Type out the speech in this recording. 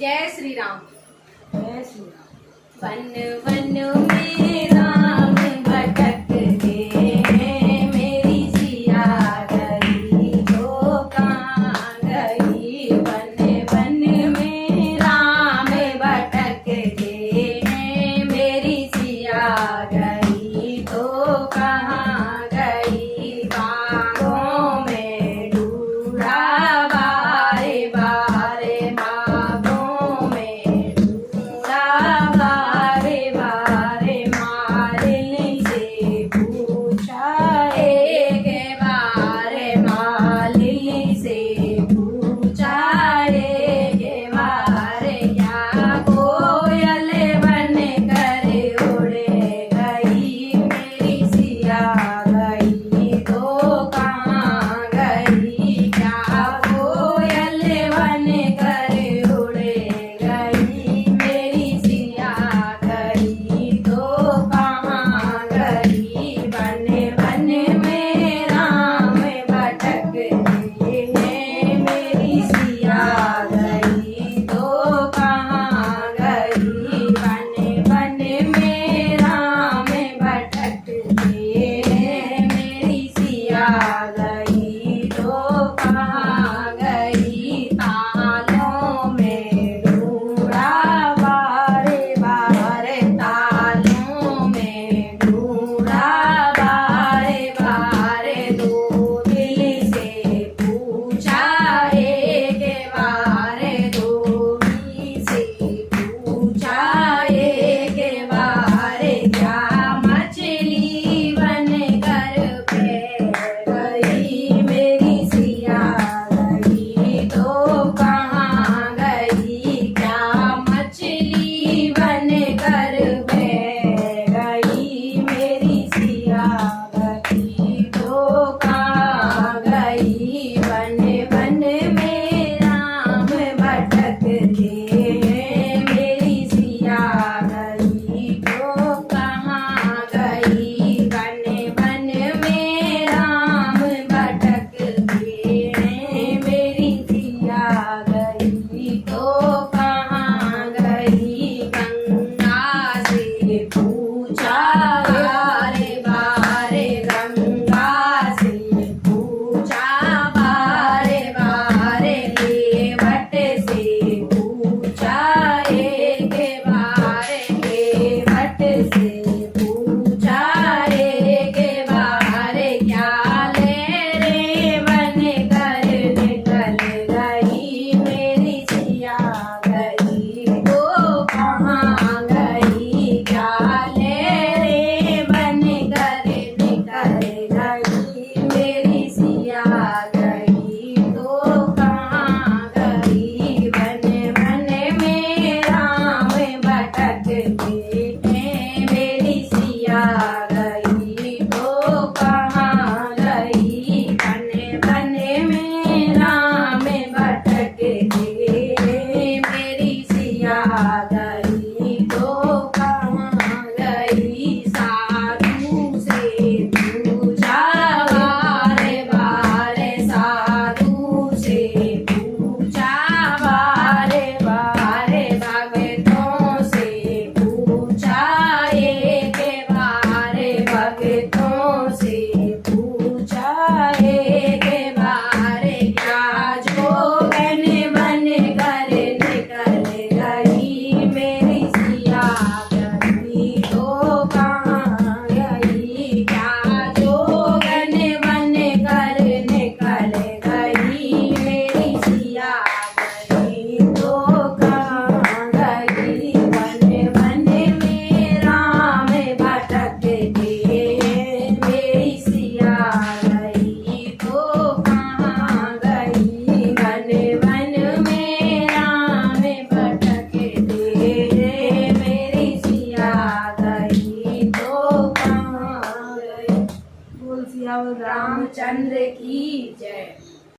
जय श्री राम। जय Shri Ram. One one में राम भटक गए, मेरी सिया गई तो कहाँ गई। वन वन में राम भटक गए, मेरी सिया गई तो कहाँ गई। बागों में ढूंढा बारे बारे, बागों में ढूंढा बारे बारे। मालिनी से पूछा एक बारे, मालिनी से पूछा एक बारे। क्या कोयल बन कर उड़ गई, मेरी सिया गई तो कहाँ गई। क्या कोयल बन कर उड़ गई, मेरी सिया गई तो कहाँ गई। वन वन में राम भटक गए, मेरी सिया गई तो कहाँ गई। वन वन में राम भटक गए, मेरी सिया गई तो कहाँ गई। तालों में ढूंढा बारे बारे, तालों में ढूंढा बारे बारे। दो दिल से पूछा एक बारे, दो दिल से पूछा एक बारे। क्या मछली बन कर पैर गई, मेरी सिया गई तो कहाँ गई। क्या मछली बन कर पैर गई, मेरी सिया गई तो कहाँ गई। वन वन में राम भटक गए, मेरी सिया गई तो कहाँ गई। वन वन में राम भटक गए, मेरी सिया गई तो